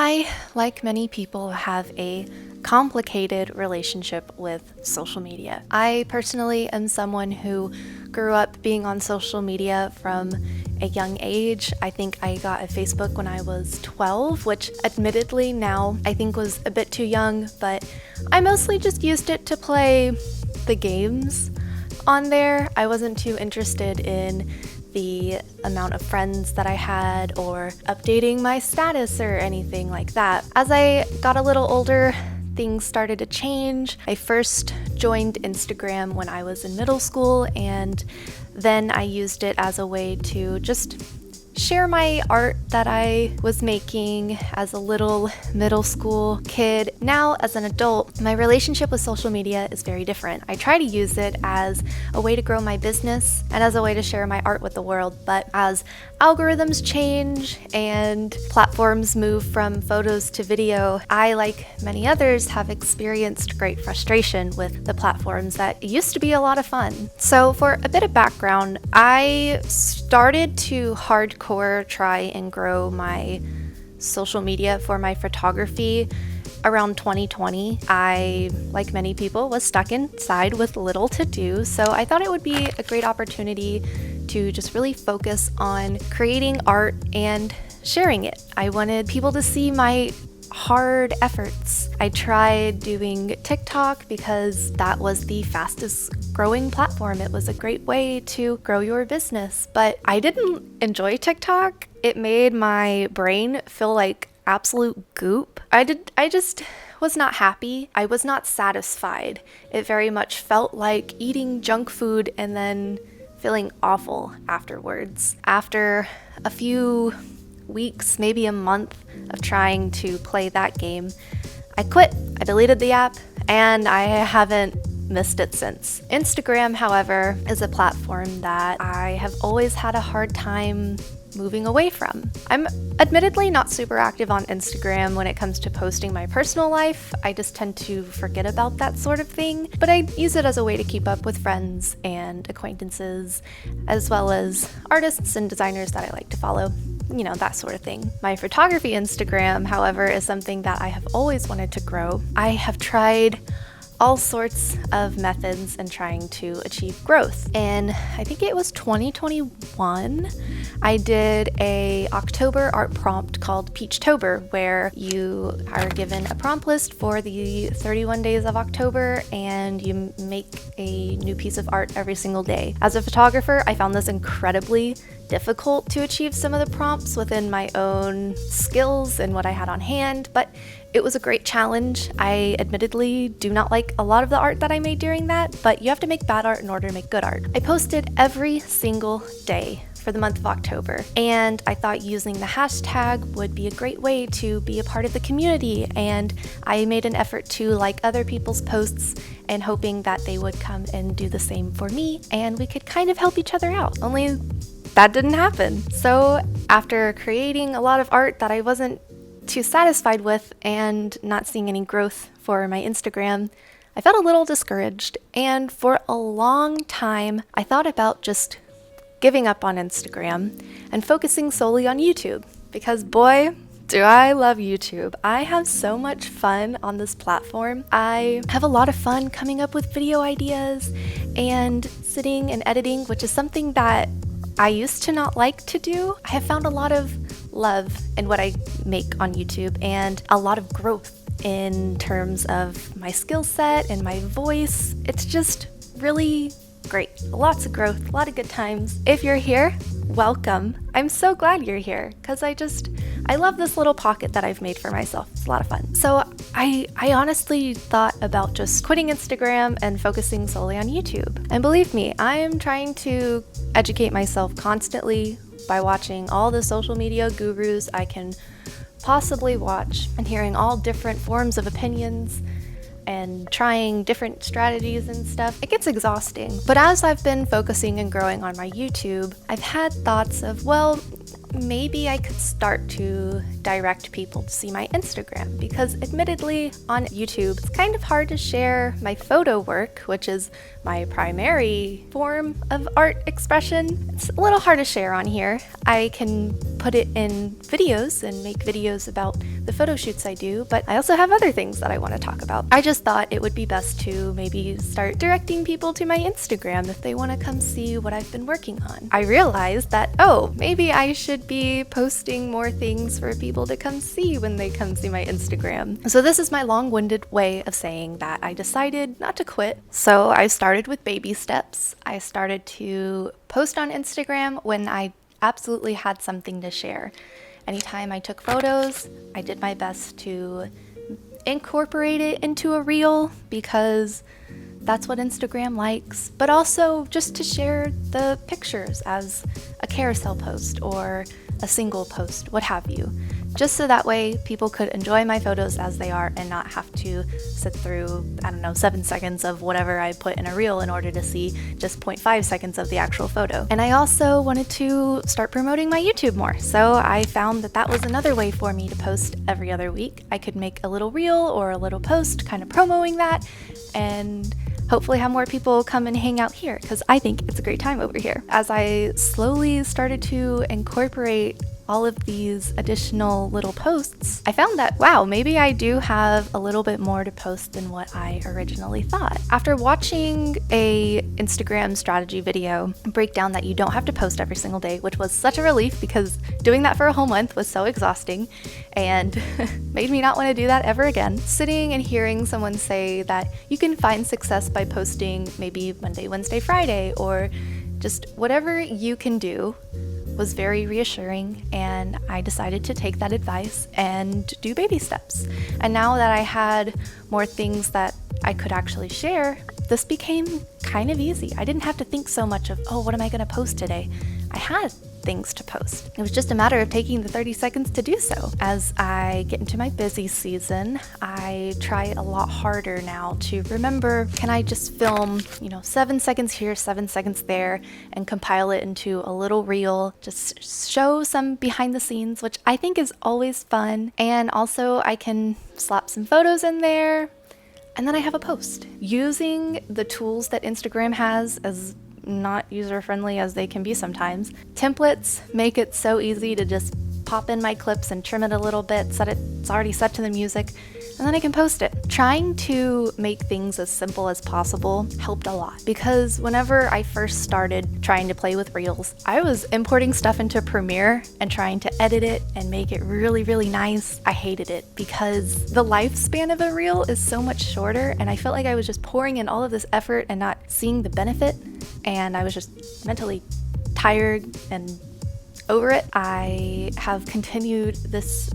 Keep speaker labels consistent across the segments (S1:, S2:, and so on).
S1: I, like many people, have a complicated relationship with social media. I personally am someone who grew up being on social media from a young age. I think I got a Facebook when I was 12, which admittedly now I think was a bit too young, but I mostly just used it to play the games on there. I wasn't too interested in the amount of friends that I had or updating my status or anything like that. As I got a little older, things started to change. I first joined Instagram when I was in middle school, and then I used it as a way to just share my art that I was making as a little middle school kid. Now, as an adult, my relationship with social media is very different. I try to use it as a way to grow my business and as a way to share my art with the world, but as algorithms change and platforms move from photos to video, I, like many others, have experienced great frustration with the platforms that used to be a lot of fun. So for a bit of background, I started to hardcore try and grow my social media for my photography around 2020. I, like many people, was stuck inside with little to do, so I thought it would be a great opportunity to just really focus on creating art and sharing it. I wanted people to see my hard efforts. I tried doing TikTok because that was the fastest growing platform. It was a great way to grow your business, but I didn't enjoy TikTok. It made my brain feel like absolute goop. I just was not happy. I was not satisfied. It very much felt like eating junk food and then feeling awful afterwards. After a few weeks, maybe a month of trying to play that game, I quit. I deleted the app, and I haven't missed it since. Instagram, however, is a platform that I have always had a hard time moving away from. I'm admittedly not super active on Instagram when it comes to posting my personal life. I just tend to forget about that sort of thing, but I use it as a way to keep up with friends and acquaintances, as well as artists and designers that I like to follow. You know, that sort of thing. My photography Instagram, however, is something that I have always wanted to grow. I have tried all sorts of methods in trying to achieve growth. And I think it was 2021, I did a October art prompt called Peachtober, where you are given a prompt list for the 31 days of October and you make a new piece of art every single day. As a photographer, I found this incredibly difficult to achieve some of the prompts within my own skills and what I had on hand, but it was a great challenge. I admittedly do not like a lot of the art that I made during that, but you have to make bad art in order to make good art. I posted every single day for the month of October, and I thought using the hashtag would be a great way to be a part of the community, and I made an effort to like other people's posts and hoping that they would come and do the same for me, and we could kind of help each other out. Only that didn't happen. So after creating a lot of art that I wasn't too satisfied with and not seeing any growth for my Instagram, I felt a little discouraged, and for a long time I thought about just giving up on Instagram and focusing solely on YouTube, because boy, do I love YouTube. I have so much fun on this platform. I have a lot of fun coming up with video ideas and sitting and editing, which is something that I used to not like to do. I have found a lot of love in what I make on YouTube and a lot of growth in terms of my skill set and my voice. It's just really great. Lots of growth, a lot of good times. If you're here, welcome. I'm so glad you're here because I love this little pocket that I've made for myself. It's a lot of fun. So I honestly thought about just quitting Instagram and focusing solely on YouTube. And believe me, I am trying to educate myself constantly by watching all the social media gurus I can possibly watch and hearing all different forms of opinions and trying different strategies and stuff. It gets exhausting. But as I've been focusing and growing on my YouTube, I've had thoughts of, well, maybe I could start to direct people to see my Instagram, because admittedly on YouTube it's kind of hard to share my photo work, which is my primary form of art expression. It's a little hard to share on here. I can put it in videos and make videos about the photo shoots I do, but I also have other things that I want to talk about. I just thought it would be best to maybe start directing people to my Instagram if they want to come see what I've been working on. I realized that, oh, maybe I should be posting more things for people to come see when they come see my Instagram. So this is my long-winded way of saying that I decided not to quit. So I started with baby steps. I started to post on Instagram when I absolutely had something to share. Anytime I took photos, I did my best to incorporate it into a reel because that's what Instagram likes, but also just to share the pictures as a carousel post or a single post, what have you. Just so that way people could enjoy my photos as they are and not have to sit through, 7 seconds of whatever I put in a reel in order to see just 0.5 seconds of the actual photo. And I also wanted to start promoting my YouTube more. So I found that that was another way for me to post every other week. I could make a little reel or a little post kind of promoting that and hopefully have more people come and hang out here because I think it's a great time over here. As I slowly started to incorporate all of these additional little posts, I found that, wow, maybe I do have a little bit more to post than what I originally thought. After watching a Instagram strategy video break down that you don't have to post every single day, which was such a relief because doing that for a whole month was so exhausting and made me not want to do that ever again. Sitting and hearing someone say that you can find success by posting maybe Monday, Wednesday, Friday, or just whatever you can do was very reassuring, and I decided to take that advice and do baby steps. And now that I had more things that I could actually share, this became kind of easy. I didn't have to think so much of, oh, what am I going to post today? I had things to post. It was just a matter of taking the 30 seconds to do so. As I get into my busy season, I try a lot harder now to remember, can I just film, 7 seconds here, 7 seconds there, and compile it into a little reel, just show some behind the scenes, which I think is always fun. And also I can slap some photos in there, and then I have a post. Using the tools that Instagram has, as not user-friendly as they can be sometimes, templates make it so easy to just pop in my clips and trim it a little bit, it's already set to the music, and then I can post it. Trying to make things as simple as possible helped a lot, because whenever I first started trying to play with Reels, I was importing stuff into Premiere and trying to edit it and make it really, really nice. I hated it because the lifespan of a Reel is so much shorter, and I felt like I was just pouring in all of this effort and not seeing the benefit, and I was just mentally tired and over it. I have continued this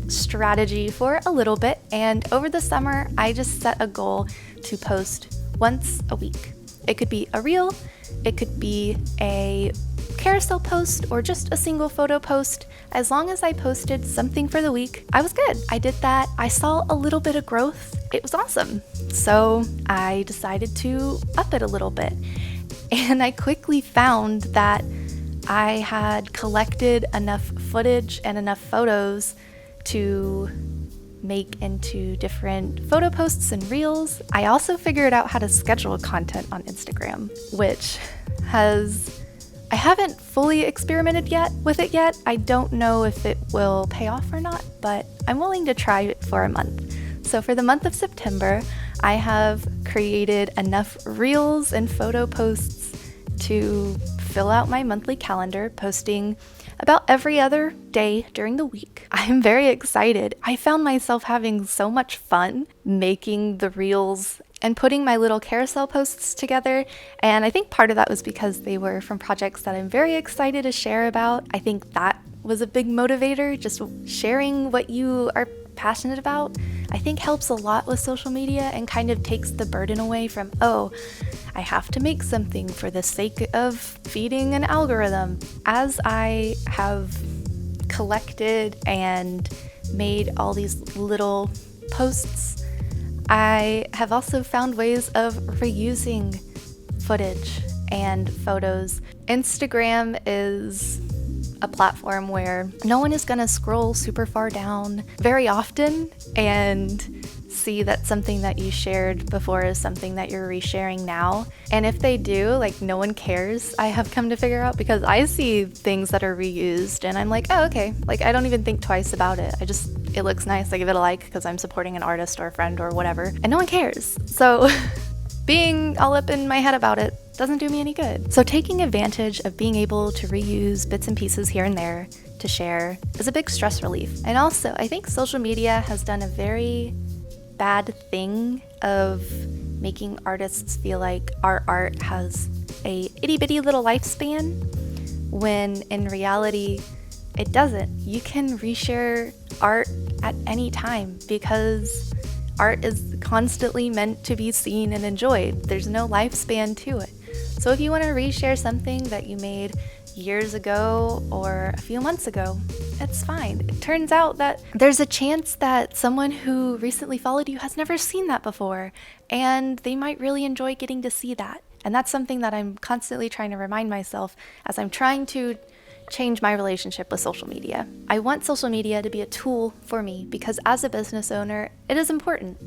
S1: strategy for a little bit, and over the summer I just set a goal to post once a week. It could be a reel, it could be a carousel post, or just a single photo post. As long as I posted something for the week, I was good. I did that. I saw a little bit of growth. It was awesome. So I decided to up it a little bit, and I quickly found that I had collected enough footage and enough photos to make into different photo posts and reels. I also figured out how to schedule content on Instagram, which I haven't fully experimented with it yet. I don't know if it will pay off or not, but I'm willing to try it for a month. So for the month of September, I have created enough reels and photo posts to fill out my monthly calendar, posting about every other day during the week. I'm very excited. I found myself having so much fun making the reels and putting my little carousel posts together, and I think part of that was because they were from projects that I'm very excited to share about. I think that was a big motivator. Just sharing what you are passionate about, I think, helps a lot with social media and kind of takes the burden away from, oh, I have to make something for the sake of feeding an algorithm. As I have collected and made all these little posts, I have also found ways of reusing footage and photos. Instagram is a platform where no one is going to scroll super far down very often and see that something that you shared before is something that you're resharing now. And if they do, like, no one cares, I have come to figure out, because I see things that are reused and I'm like, oh, okay. Like, I don't even think twice about it. It looks nice. I give it a like because I'm supporting an artist or a friend or whatever, and no one cares. So being all up in my head about it doesn't do me any good. So taking advantage of being able to reuse bits and pieces here and there to share is a big stress relief. And also, I think social media has done a very bad thing of making artists feel like our art has a itty-bitty little lifespan, when in reality it doesn't. You can reshare art at any time because art is constantly meant to be seen and enjoyed. There's no lifespan to it. So if you want to reshare something that you made years ago or a few months ago, it's fine. It turns out that there's a chance that someone who recently followed you has never seen that before, and they might really enjoy getting to see that. And that's something that I'm constantly trying to remind myself as I'm trying to change my relationship with social media. I want social media to be a tool for me because as a business owner, it is important.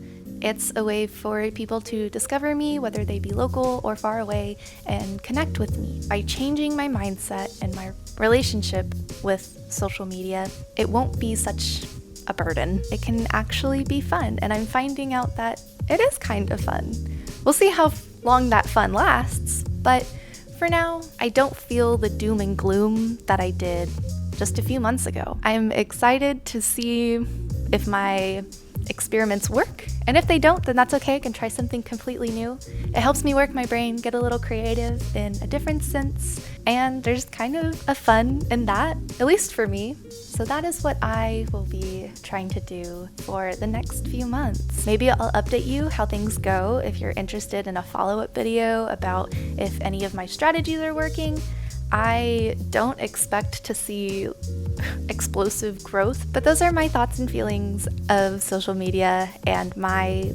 S1: It's a way for people to discover me, whether they be local or far away, and connect with me. By changing my mindset and my relationship with social media, it won't be such a burden. It can actually be fun, and I'm finding out that it is kind of fun. We'll see how long that fun lasts, but for now, I don't feel the doom and gloom that I did just a few months ago. I'm excited to see if my experiments work, and if they don't, then that's okay. I can try something completely new. It helps me work my brain, get a little creative in a different sense, and there's kind of a fun in that, at least for me. So that is what I will be trying to do for the next few months. Maybe I'll update you how things go if you're interested in a follow-up video about if any of my strategies are working. I don't expect to see explosive growth, but those are my thoughts and feelings of social media and my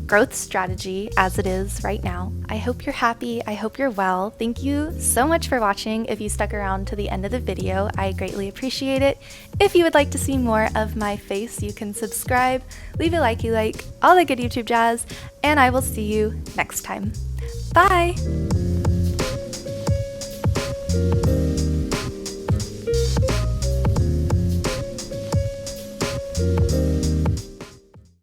S1: growth strategy as it is right now. I hope you're happy. I hope you're well. Thank you so much for watching. If you stuck around to the end of the video, I greatly appreciate it. If you would like to see more of my face, you can subscribe, leave a like, all the good YouTube jazz, and I will see you next time. Bye!